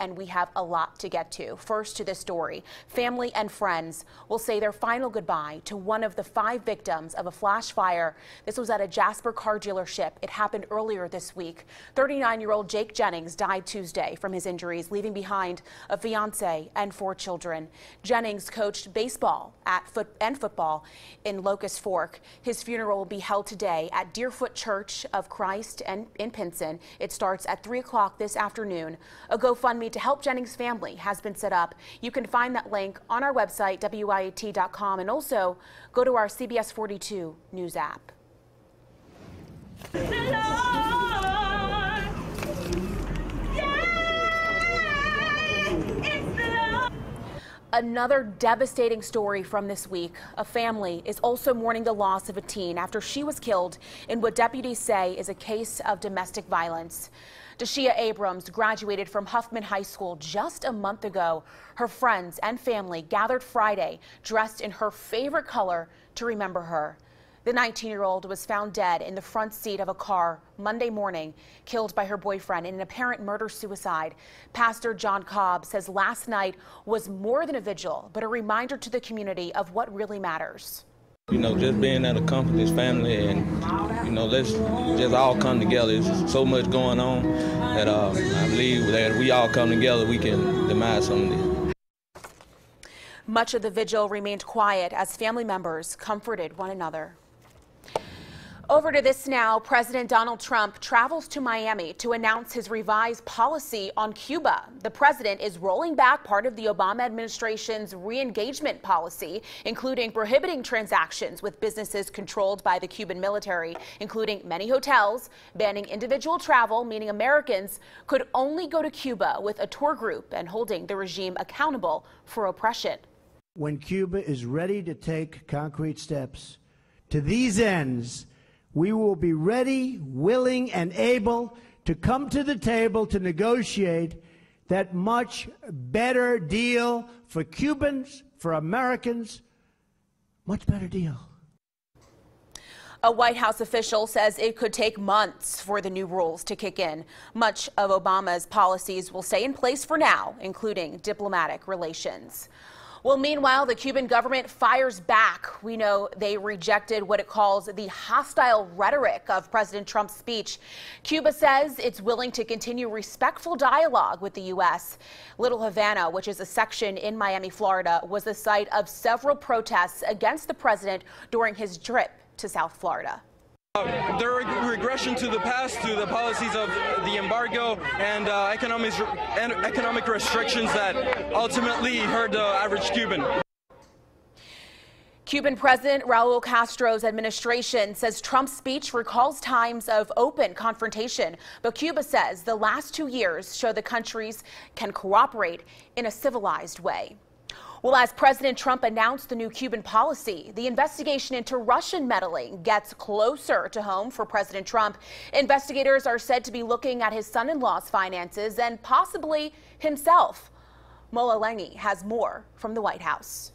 and we have a lot to get to. First, to this story. Family and friends will say their final goodbye to one of the 5 victims of a flash fire. This was at a Jasper car dealership. It happened earlier this week. 39-year-old Jake Jennings died Tuesday from his injuries, leaving behind a fiance and 4 children. Jennings coached baseball and football in Locust Fork. His funeral will be held today at Deerfoot Church of Christ in Pinson. It starts at 3 o'clock this afternoon. A GoFundMe to help Jennings' family has been set up. You can find that link on our website, WIAT.com, and also go to our CBS 42 News app. Another devastating story from this week. A family is also mourning the loss of a teen after she was killed in what deputies say is a case of domestic violence. Deshia Abrams graduated from Huffman High School just a month ago. Her friends and family gathered Friday dressed in her favorite color to remember her. The 19-year-old was found dead in the front seat of a car Monday morning, killed by her boyfriend in an apparent murder-suicide. Pastor John Cobb says last night was more than a vigil, but a reminder to the community of what really matters. You know, just being able to comfort this family and, you know, let's just all come together. There's so much going on that I believe that if we all come together, we can demise some of this. Much of the vigil remained quiet as family members comforted one another. Over to this now. President Donald Trump travels to Miami to announce his revised policy on Cuba. The president is rolling back part of the Obama administration's re-engagement policy, including prohibiting transactions with businesses controlled by the Cuban military, including many hotels, banning individual travel, meaning Americans could only go to Cuba with a tour group, and holding the regime accountable for oppression. When Cuba is ready to take concrete steps to these ends, we will be ready, willing, and able to come to the table to negotiate that much better deal for Cubans, for Americans, much better deal. A White House official says it could take months for the new rules to kick in. Much of Obama's policies will stay in place for now, including diplomatic relations. Well, meanwhile, the Cuban government fires back. We know they rejected what it calls the hostile rhetoric of President Trump's speech. Cuba says it's willing to continue respectful dialogue with the U.S. Little Havana, which is a section in Miami, Florida, was the site of several protests against the president during his trip to South Florida. Their regression to the past, to the policies of the embargo and economic restrictions that ultimately hurt the average Cuban. Cuban President Raul Castro's administration says Trump's speech recalls times of open confrontation, but Cuba says the last 2 years show the countries can cooperate in a civilized way. Well, as President Trump announced the new Cuban policy, the investigation into Russian meddling gets closer to home for President Trump. Investigators are said to be looking at his son-in-law's finances and possibly himself. Mola Lenghi has more from the White House.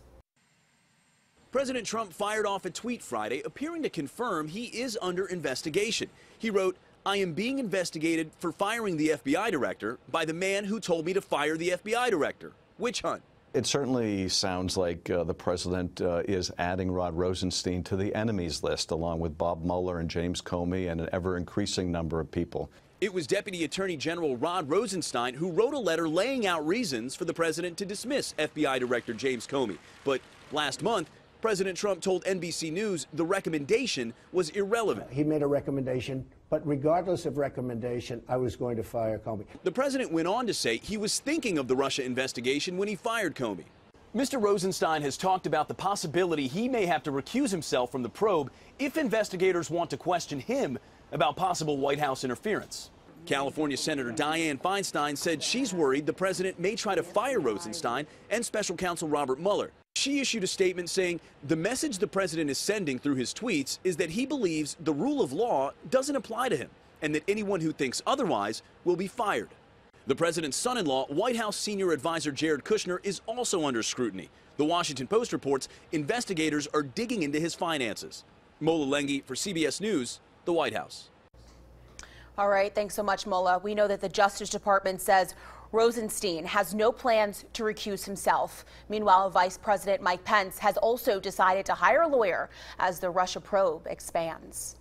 President Trump fired off a tweet Friday appearing to confirm he is under investigation. He wrote, "I am being investigated for firing the FBI director by the man who told me to fire the FBI director. Witch hunt." It certainly sounds like the president is adding Rod Rosenstein to the enemies list, along with Bob Mueller and James Comey and an ever-increasing number of people. It was Deputy Attorney General Rod Rosenstein who wrote a letter laying out reasons for the president to dismiss FBI Director James Comey. But last month, President Trump told NBC News the recommendation was irrelevant. He made a recommendation, but regardless of recommendation, I was going to fire Comey. The president went on to say he was thinking of the Russia investigation when he fired Comey. Mr. Rosenstein has talked about the possibility he may have to recuse himself from the probe if investigators want to question him about possible White House interference. California Senator Dianne Feinstein said she's worried the president may try to fire Rosenstein and Special Counsel Robert Mueller. She issued a statement saying the message the president is sending through his tweets is that he believes the rule of law doesn't apply to him and that anyone who thinks otherwise will be fired. The president's son-in-law, White House senior advisor Jared Kushner, is also under scrutiny. The Washington Post reports investigators are digging into his finances. Mola Lenghi for CBS News, the White House. All right, thanks so much, Mola. We know that the Justice Department says Rosenstein has no plans to recuse himself. Meanwhile, Vice President Mike Pence has also decided to hire a lawyer as the Russia probe expands.